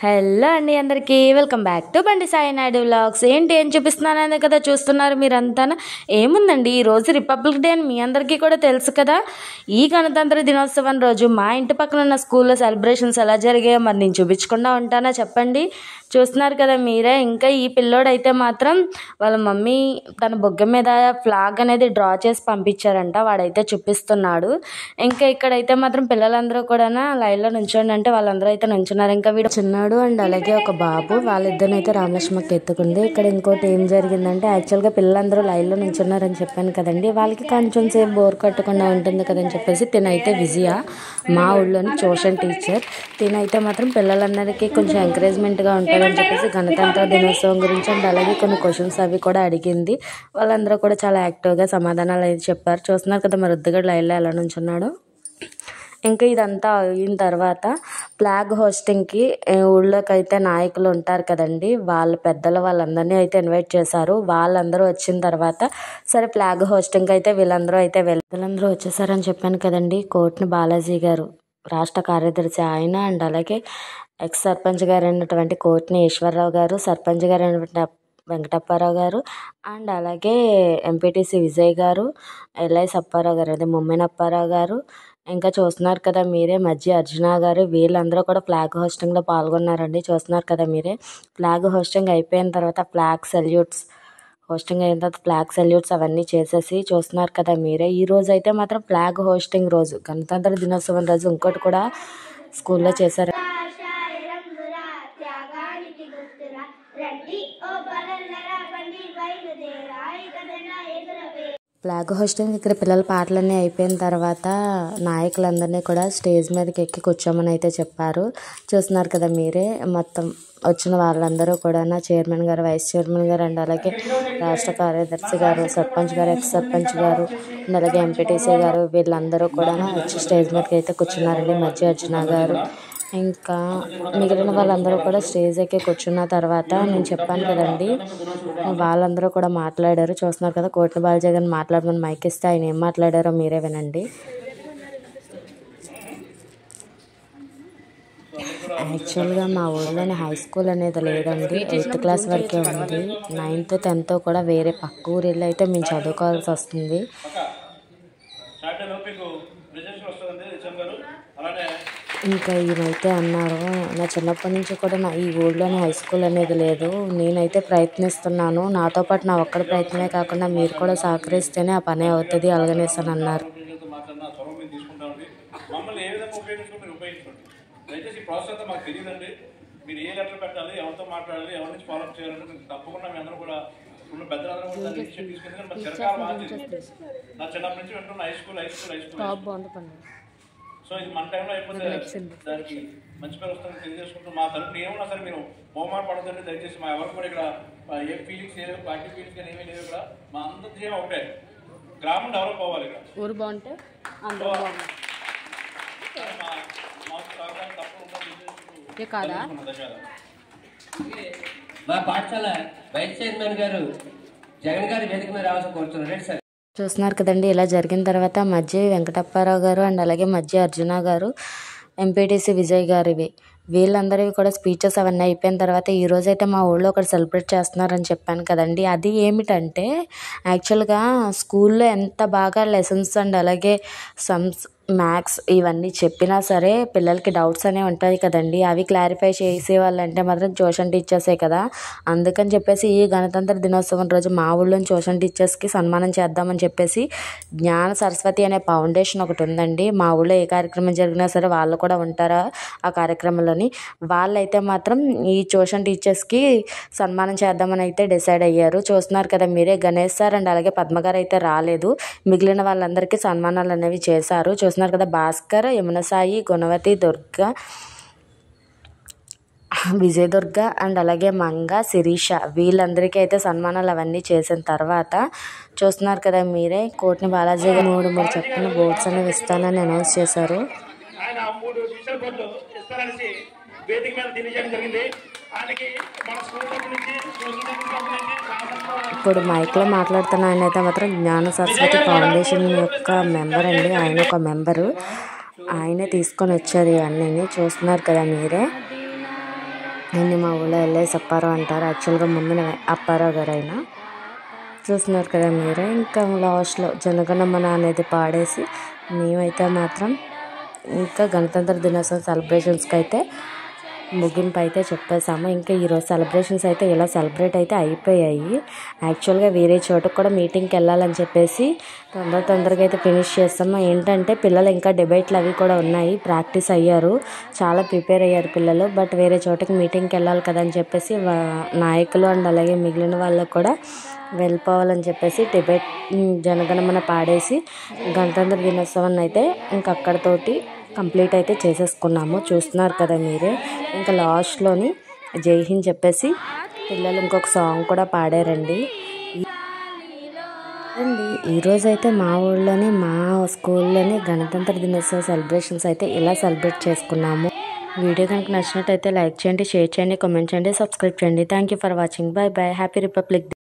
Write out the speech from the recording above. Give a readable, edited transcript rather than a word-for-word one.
Hello అండి, అందరికీ welcome back to బండి సాయి నాయుడు వ్లాగ్స్. ఏంటి ఏం చూపిస్తున్నాననే కదా చూస్తున్నారు మీరంతా. ఏముందండి, ఈరోజు రిపబ్లిక్ డే అని మీ అందరికీ కూడా తెలుసు కదా. ఈ గణతంత్ర దినోత్సవం రోజు మా ఇంటి పక్కన ఉన్న స్కూల్లో సెలబ్రేషన్స్ ఎలా జరిగాయో మరి నేను చూపించకుండా ఉంటానా చెప్పండి. చూస్తున్నారు కదా మీరే. ఇంకా ఈ పిల్లోడైతే మాత్రం వాళ్ళ మమ్మీ తన బొగ్గ మీద ఫ్లాగ్ అనేది డ్రా చేసి పంపించారంట, వాడైతే చూపిస్తున్నాడు. ఇంకా ఇక్కడైతే మాత్రం పిల్లలందరూ కూడా లైన్లో నుంచోండి అంటే వాళ్ళందరూ అయితే నుంచున్నారు. ఇంకా వీడు చిన్నాడు అండ్ అలాగే ఒక బాబు, వాళ్ళిద్దరినైతే రామలక్ష్మకి ఎత్తుకుంది. ఇక్కడ ఇంకోటి ఏం జరిగిందంటే, యాక్చువల్గా పిల్లలందరూ లైన్లో నుంచున్నారని చెప్పాను కదండి, వాళ్ళకి కొంచెం సేపు బోర్ కట్టకుండా ఉంటుంది కదని చెప్పేసి తినైతే విజయ, మా ఊళ్ళోని ట్యూషన్ టీచర్, తినైతే మాత్రం పిల్లలందరికీ కొంచెం ఎంకరేజ్మెంట్గా ఉంటుందని చెప్పేసి గణతంత్ర దినోత్సవం గురించి అండ్ అలాగే కొన్ని క్వశ్చన్స్ అవి కూడా అడిగింది. వాళ్ళందరూ కూడా చాలా యాక్టివ్గా సమాధానాలు అయితే చెప్పారు. చూస్తున్నారు కదా మరి వద్దుగడ లైన్లో ఎలా నుంచున్నాడు. ఇంకా ఇదంతా అయిన తర్వాత ఫ్లాగ్ హోస్టింగ్కి ఊళ్ళోకి అయితే నాయకులు ఉంటారు కదండి, వాళ్ళ పెద్దలు వాళ్ళందరినీ అయితే ఇన్వైట్ చేశారు. వాళ్ళందరూ వచ్చిన తర్వాత సరే ఫ్లాగ్ హోస్టింగ్కి అయితే వీళ్ళందరూ వచ్చేసారని చెప్పాను కదండి. కోట్ని బాలాజీ గారు రాష్ట్ర కార్యదర్శి ఆయన అండ్ అలాగే ఎక్స్ సర్పంచ్ గారు అయినటువంటి కోట్ని ఈశ్వరరావు గారు, సర్పంచ్ గారు అయినటువంటి వెంకటప్పారావు గారు అండ్ అలాగే ఎంపీటీసీ విజయ్ గారు, ఎల్ఐ అప్పారావు గారు, అదే ముమ్మినప్పారావు గారు, ఇంకా చూస్తున్నారు కదా మీరే మధ్య అర్జున గారు, వీళ్ళందరూ కూడా ఫ్లాగ్ హోస్టింగ్లో పాల్గొన్నారండి. చూస్తున్నారు కదా మీరే. ఫ్లాగ్ హోస్టింగ్ అయిపోయిన తర్వాత ఫ్లాగ్ సెల్యూట్స్ అవన్నీ చేసేసి చూస్తున్నారు కదా మీరే. ఈ రోజు అయితే మాత్రం ఫ్లాగ్ హోస్టింగ్ రోజు, గణతంత్ర దినోత్సవం రోజు ఇంకోటి కూడా స్కూల్లో చేశారు. ఫ్లాగ్ హోస్టింగ్ ఇక్కడ పిల్లల పాటలన్నీ అయిపోయిన తర్వాత నాయకులందరినీ కూడా స్టేజ్ మీదకి ఎక్కి కూర్చోమని అయితే చెప్పారు. చూస్తున్నారు కదా మీరే. మొత్తం వచ్చిన వాళ్ళందరూ కూడా చైర్మన్ గారు, వైస్ చైర్మన్ గారు అండ్ అలాగే రాష్ట్ర కార్యదర్శి గారు, సర్పంచ్ గారు, ఎక్స్ సర్పంచ్ గారు అండ్ అలాగే ఎంపీటీసీ గారు, వీళ్ళందరూ కూడా వచ్చి స్టేజ్ మీదకి అయితే కూర్చున్నారండి. మధ్య అర్జున గారు ఇంకా మిగిలిన వాళ్ళందరూ కూడా స్టేజ్ ఎక్కి కూర్చున్న తర్వాత నేను చెప్పాను కదండి, వాళ్ళందరూ కూడా మాట్లాడారు. చూస్తున్నారు కదా కోట్ని బాలాజీ గారిని మాట్లాడమని మైక్ ఇస్తే ఆయన ఏం మాట్లాడారో మీరే వినండి. యాక్చువల్గా మా ఊళ్ళోని హై స్కూల్ అనేది లేదండి, 8th క్లాస్ వరకే ఉంది. 9th 10th కూడా వేరే పక్క ఊరిలో అయితే మేము చదువుకోవాల్సి వస్తుంది. ఇంకా ఈయనైతే అన్నారు, నా చిన్నప్పటి నుంచి కూడా ఈ ఊళ్ళోని హై స్కూల్ అనేది లేదు, నేనైతే ప్రయత్నిస్తున్నాను, నాతో పాటు నా ఒక్కడి ప్రయత్నమే కాకుండా మీరు కూడా సహకరిస్తేనే ఆ పని అవుతుంది అలాగనేసి అని అన్నారు. మీరు ఏ లెటర్ పెట్టాలి, ఎవరితో మాట్లాడాలి, ఎవరి నుంచి ఫాలో అప్ చేయాలంటే మీకు తప్పకుండా మీ అందరూ కూడా ఇప్పుడు పెద్దలందరూ కూడా దాన్ని ఇనిషియేటివ్ తీసుకుంది. కానీ చిరకాల బాధ్యత నా చిన్నప్పటి నుంచి వింటున్న హై స్కూల్. సో ఇది మన టైంలో అయిపోతే దానికి మంచి పేరు వస్తుందని తెలియజేసుకుంటూ మా తరఫున ఏమన్నా సరే మీరు హోంమాట పడదండి దయచేసి. మా ఎవరికి కూడా ఇక్కడ ఏ ఫీలింగ్స్ లేవు, పార్టీ ఫీలింగ్స్ కానీ ఏమీ లేవు. ఇక్కడ మా అందరి ధ్యేయం ఒకటే, గ్రామం డెవలప్ అవ్వాలి, ఇక్కడ ఊరు బాగుంటే మా పాఠశాల వైస్ చైర్మన్ గారు జగన్ గారి వేదిక మీద రావాల్సి కోరుతున్నారు సార్. చూస్తున్నారు కదండి. ఇలా జరిగిన తర్వాత మధ్య వెంకటప్పారావు గారు అండ్ అలాగే మధ్య అర్జున గారు, ఎంపీటీసీ విజయ్ గారివి, వీళ్ళందరివి కూడా స్పీచెస్ అవన్నీ అయిపోయిన తర్వాత ఈరోజైతే మా ఊళ్ళో ఒకటి సెలబ్రేట్ చేస్తున్నారని చెప్పాను కదండి. అది ఏమిటంటే, యాక్చువల్గా స్కూల్లో ఎంత బాగా లెసన్స్ అండ్ అలాగే సమ్స్, మ్యాథ్స్ ఇవన్నీ చెప్పినా సరే పిల్లలకి డౌట్స్ అనేవి ఉంటాయి కదండి, అవి క్లారిఫై చేసే వాళ్ళంటే మాత్రం ట్యూషన్ టీచర్సే కదా. అందుకని చెప్పేసి ఈ గణతంత్ర దినోత్సవం రోజు మా ఊళ్ళోని ట్యూషన్ టీచర్స్కి సన్మానం చేద్దామని చెప్పేసి జ్ఞాన సరస్వతి అనే ఫౌండేషన్ ఒకటి ఉందండి. మా ఊళ్ళో ఏ కార్యక్రమం జరిగినా సరే వాళ్ళు కూడా ఉంటారు ఆ కార్యక్రమంలోని. వాళ్ళైతే మాత్రం ఈ ట్యూషన్ టీచర్స్కి సన్మానం చేద్దామని అయితే డిసైడ్ అయ్యారు. చూస్తున్నారు కదా మీరే. గణేష్ సార్ అండ్ అలాగే పద్మగారు అయితే రాలేదు, మిగిలిన వాళ్ళందరికీ సన్మానాలు అనేవి చేశారు. చూస్తున్నారు కదా, భాస్కర్, యమున సాయి, గుణవతి, దుర్గా, విజయ దుర్గ అండ్ అలాగే మంగ, శిరీష, వీళ్ళందరికీ అయితే సన్మానాలు అవన్నీ చేసిన తర్వాత చూస్తున్నారు కదా మీరే, కోట్ని బాలాజీ గారు 3 చక్కని బోర్డ్స్ అనేవి ఇస్తానని అనౌన్స్ చేశారు. ఇప్పుడు మైక్లో మాట్లాడుతున్న ఆయన అయితే మాత్రం జ్ఞాన సరస్వతి ఫౌండేషన్ యొక్క మెంబర్ అండి, ఆయన ఒక మెంబరు, ఆయనే తీసుకొని వచ్చారు ఇవన్నీ. చూస్తున్నారు కదా మీరే. దీన్ని మా ఊళ్ళో ఎల్ఐసి అప్పారావు అంటారు. యాక్చువల్గా ముందు అప్పారావు గారు అయినా చూస్తున్నారు కదా మీరే. ఇంకా లాస్ట్లో జనగణమన అనేది పాడేసి మేమైతే మాత్రం ఇంకా గణతంత్ర దినోత్సవం సెలబ్రేషన్స్కి అయితే ముగింపు అయితే చెప్పేసాము. ఇంకా ఈరోజు సెలబ్రేషన్స్ అయితే ఇలా సెలబ్రేట్ అయితే అయిపోయాయి. యాక్చువల్గా వేరే చోటుకు కూడా మీటింగ్కి వెళ్ళాలని చెప్పేసి తొందరగా అయితే ఫినిష్ చేస్తాము. ఏంటంటే పిల్లలు ఇంకా డిబేట్లు అవి కూడా ఉన్నాయి, ప్రాక్టీస్ అయ్యారు, చాలా ప్రిపేర్ అయ్యారు పిల్లలు. బట్ వేరే చోటుకి మీటింగ్కి వెళ్ళాలి కదా అని చెప్పేసి నాయకులు అండ్ అలాగే మిగిలిన వాళ్ళకు కూడా వెళ్ళిపోవాలని చెప్పేసి డిబేట్ జనగణమన పాడేసి గణతంత్ర దినోత్సవాన్ని అయితే ఇంక అక్కడితోటి కంప్లీట్ అయితే చేసేసుకున్నాము. చూస్తున్నారు కదా మీరే. ఇంకా లాస్ట్లోని జై హింద్ చెప్పేసి పిల్లలు ఇంకొక సాంగ్ కూడా పాడారండి. ఈరోజు అయితే మా ఊళ్ళోనే మా స్కూల్లోనే గణతంత్ర దినోత్సవ సెలబ్రేషన్స్ అయితే ఇలా సెలబ్రేట్ చేసుకున్నాము. వీడియో కనుక నచ్చినట్టయితే లైక్ చేయండి, షేర్ చేయండి, కామెంట్ చేయండి, సబ్స్క్రైబ్ చేయండి. Thank you for watching. Bye bye. Happy republic day.